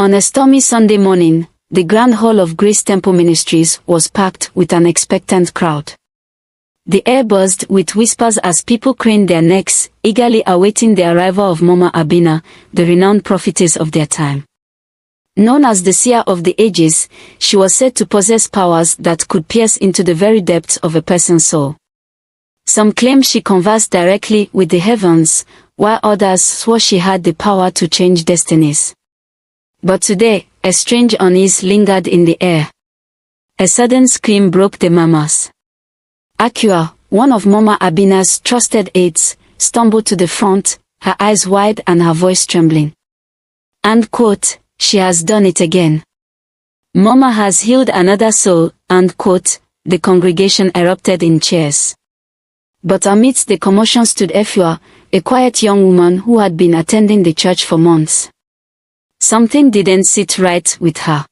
On a stormy Sunday morning, the grand hall of Grace Temple Ministries was packed with an expectant crowd. The air buzzed with whispers as people craned their necks, eagerly awaiting the arrival of Mama Abina, the renowned prophetess of their time. Known as the Seer of the ages, she was said to possess powers that could pierce into the very depths of a person's soul. Some claimed she conversed directly with the heavens, while others swore she had the power to change destinies. But today, a strange unease lingered in the air. A sudden scream broke the murmurs. Akua, one of Mama Abina's trusted aides, stumbled to the front, her eyes wide and her voice trembling. And quote, "She has done it again. Mama has healed another soul," and quote, the congregation erupted in cheers. But amidst the commotion stood Efua, a quiet young woman who had been attending the church for months. Something didn't sit right with her.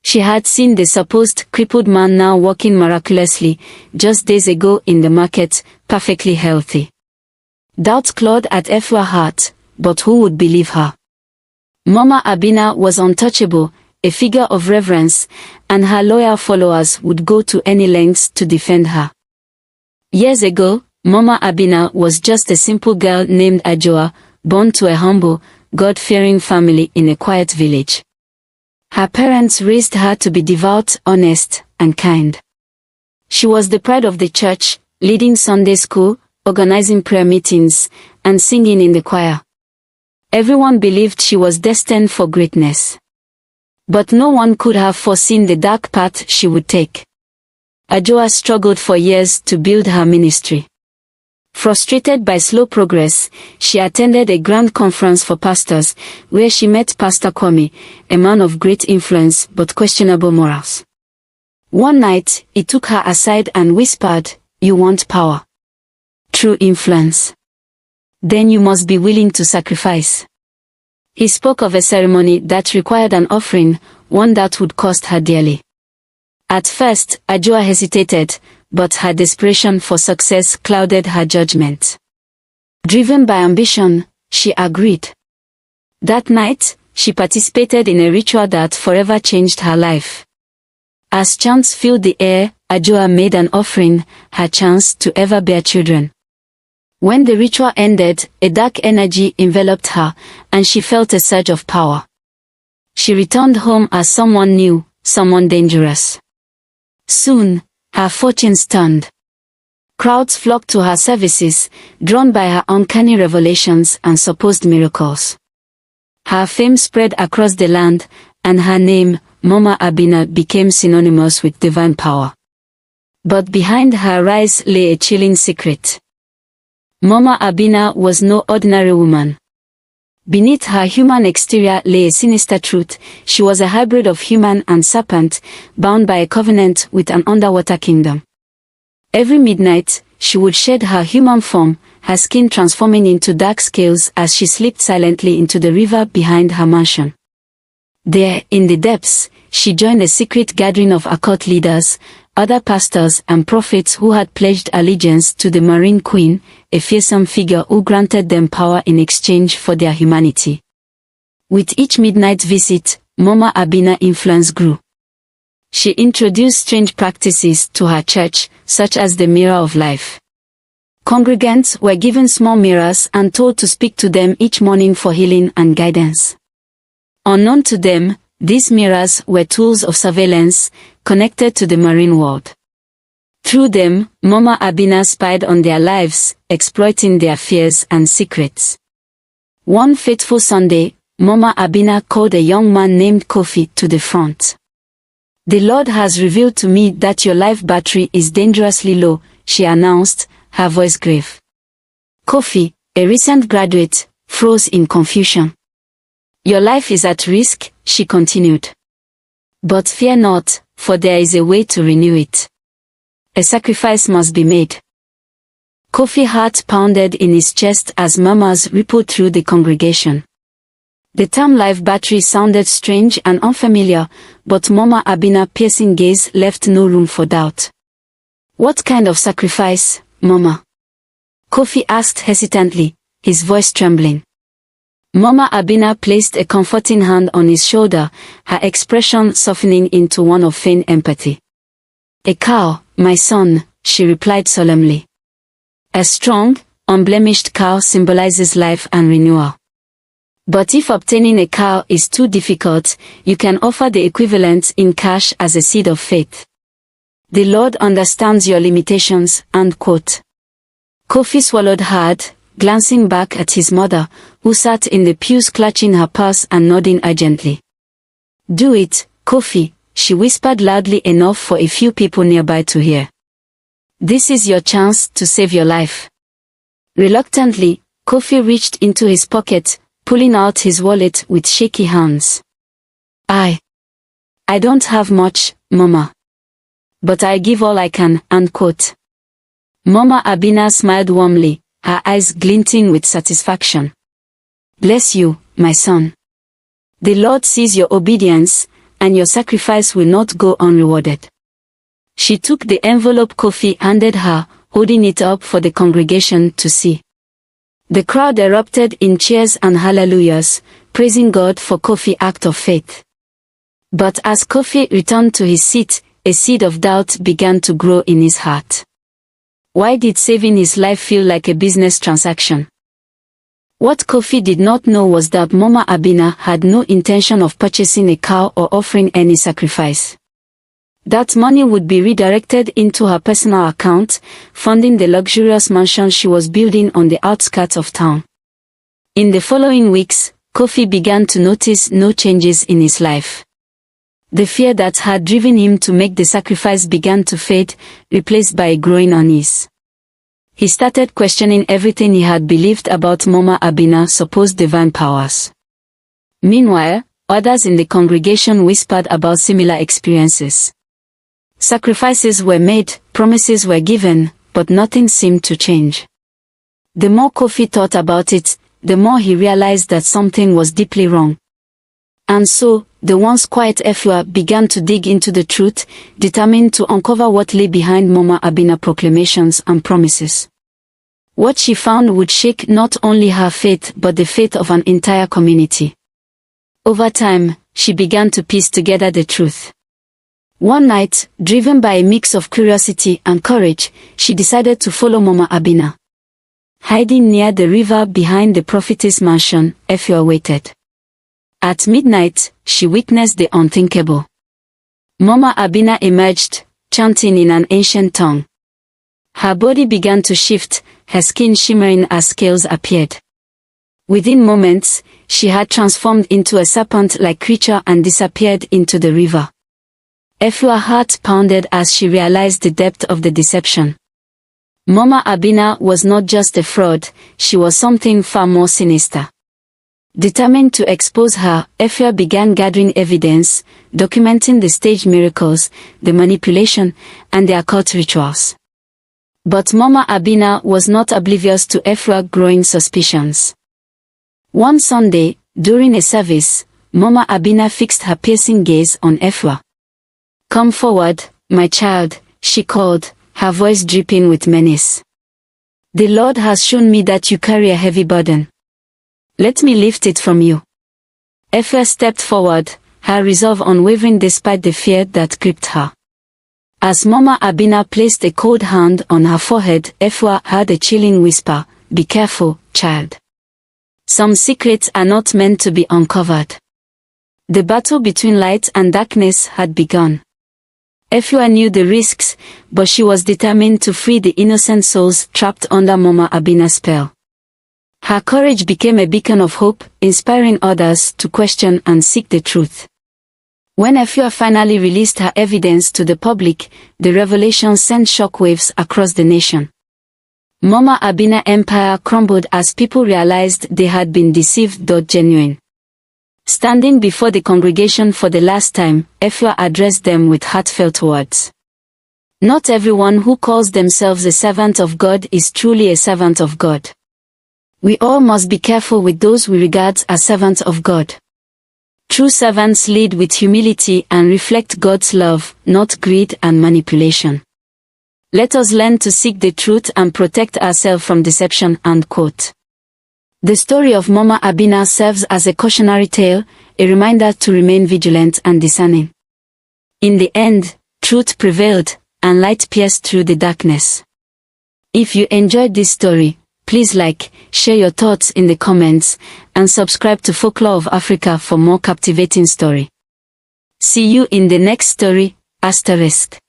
She had seen the supposed crippled man now walking miraculously, just days ago in the market, perfectly healthy. Doubt clawed at Efua's heart, but who would believe her? Mama Abina was untouchable, a figure of reverence, and her loyal followers would go to any lengths to defend her. Years ago, Mama Abina was just a simple girl named Ajoa, born to a humble, God-fearing family in a quiet village. Her parents raised her to be devout, honest, and kind. She was the pride of the church, leading Sunday school, organizing prayer meetings, and singing in the choir. Everyone believed she was destined for greatness. But no one could have foreseen the dark path she would take. Ajoa struggled for years to build her ministry. Frustrated by slow progress, she attended a grand conference for pastors, where she met Pastor Kwame, a man of great influence but questionable morals. One night, he took her aside and whispered, "You want power? True influence? Then you must be willing to sacrifice." He spoke of a ceremony that required an offering, one that would cost her dearly. At first, Ajoa hesitated, but her desperation for success clouded her judgment. Driven by ambition, she agreed. That night, she participated in a ritual that forever changed her life. As chants filled the air, Ajoa made an offering, her chance to ever bear children. When the ritual ended, a dark energy enveloped her, and she felt a surge of power. She returned home as someone new, someone dangerous. Soon, her fortunes turned. Crowds flocked to her services, drawn by her uncanny revelations and supposed miracles. Her fame spread across the land, and her name, Mama Abina, became synonymous with divine power. But behind her rise lay a chilling secret. Mama Abina was no ordinary woman. Beneath her human exterior lay a sinister truth. She was a hybrid of human and serpent, bound by a covenant with an underwater kingdom. Every midnight, she would shed her human form, her skin transforming into dark scales as she slipped silently into the river behind her mansion. There, in the depths, she joined a secret gathering of occult leaders, other pastors and prophets who had pledged allegiance to the Marine Queen, a fearsome figure who granted them power in exchange for their humanity. With each midnight visit, Mama Abina's influence grew. She introduced strange practices to her church, such as the mirror of life. Congregants were given small mirrors and told to speak to them each morning for healing and guidance. Unknown to them, these mirrors were tools of surveillance, connected to the marine world. Through them, Mama Abina spied on their lives, exploiting their fears and secrets. One fateful Sunday, Mama Abina called a young man named Kofi to the front. "The Lord has revealed to me that your life battery is dangerously low," she announced, her voice grave. Kofi, a recent graduate, froze in confusion. "Your life is at risk," she continued. "But fear not, for there is a way to renew it. A sacrifice must be made." Kofi's heart pounded in his chest as murmurs rippled through the congregation. The term life battery sounded strange and unfamiliar, but Mama Abina's piercing gaze left no room for doubt. "What kind of sacrifice, Mama?" Kofi asked hesitantly, his voice trembling. Mama Abina placed a comforting hand on his shoulder, her expression softening into one of feigned empathy. "A cow, my son," she replied solemnly. "A strong, unblemished cow symbolizes life and renewal. But if obtaining a cow is too difficult, you can offer the equivalent in cash as a seed of faith. The Lord understands your limitations." End quote. Kofi swallowed hard, glancing back at his mother, who sat in the pews clutching her purse and nodding urgently. "Do it, Kofi," she whispered loudly enough for a few people nearby to hear. "This is your chance to save your life." Reluctantly, Kofi reached into his pocket, pulling out his wallet with shaky hands. I don't have much, Mama. But I give all I can." End quote. Mama Abina smiled warmly, her eyes glinting with satisfaction. "Bless you, my son. The Lord sees your obedience, and your sacrifice will not go unrewarded." She took the envelope Kofi handed her, holding it up for the congregation to see. The crowd erupted in cheers and hallelujahs, praising God for Kofi's act of faith. But as Kofi returned to his seat, a seed of doubt began to grow in his heart. Why did saving his life feel like a business transaction? What Kofi did not know was that Mama Abina had no intention of purchasing a cow or offering any sacrifice. That money would be redirected into her personal account, funding the luxurious mansion she was building on the outskirts of town. In the following weeks, Kofi began to notice no changes in his life. The fear that had driven him to make the sacrifice began to fade, replaced by a growing unease. He started questioning everything he had believed about Mama Abina's supposed divine powers. Meanwhile, others in the congregation whispered about similar experiences. Sacrifices were made, promises were given, but nothing seemed to change. The more Kofi thought about it, the more he realized that something was deeply wrong. And so, the once quiet Efua began to dig into the truth, determined to uncover what lay behind Mama Abina's proclamations and promises. What she found would shake not only her faith but the faith of an entire community. Over time, she began to piece together the truth. One night, driven by a mix of curiosity and courage, she decided to follow Mama Abina. Hiding near the river behind the Prophetess mansion, Efua waited. At midnight, she witnessed the unthinkable. Mama Abina emerged, chanting in an ancient tongue. Her body began to shift, her skin shimmering as scales appeared. Within moments, she had transformed into a serpent-like creature and disappeared into the river. Efua's heart pounded as she realized the depth of the deception. Mama Abina was not just a fraud, she was something far more sinister. Determined to expose her, Efua began gathering evidence, documenting the staged miracles, the manipulation, and the occult rituals. But Mama Abina was not oblivious to Efua's growing suspicions. One Sunday, during a service, Mama Abina fixed her piercing gaze on Efua. "Come forward, my child," she called, her voice dripping with menace. "The Lord has shown me that you carry a heavy burden. Let me lift it from you." Efua stepped forward, her resolve unwavering despite the fear that gripped her. As Mama Abina placed a cold hand on her forehead, Efua heard a chilling whisper, "Be careful, child. Some secrets are not meant to be uncovered." The battle between light and darkness had begun. Efua knew the risks, but she was determined to free the innocent souls trapped under Mama Abina's spell. Her courage became a beacon of hope, inspiring others to question and seek the truth. When Efua finally released her evidence to the public, the revelation sent shockwaves across the nation. Mama Abina's empire crumbled as people realized they had been deceived. Genuine. Standing before the congregation for the last time, Efua addressed them with heartfelt words. "Not everyone who calls themselves a servant of God is truly a servant of God. We all must be careful with those we regard as servants of God. True servants lead with humility and reflect God's love, not greed and manipulation. Let us learn to seek the truth and protect ourselves from deception." End quote. The story of Mama Abina serves as a cautionary tale, a reminder to remain vigilant and discerning. In the end, truth prevailed, and light pierced through the darkness. If you enjoyed this story, please like, share your thoughts in the comments, and subscribe to Folklore of Africa for more captivating story. See you in the next story, **.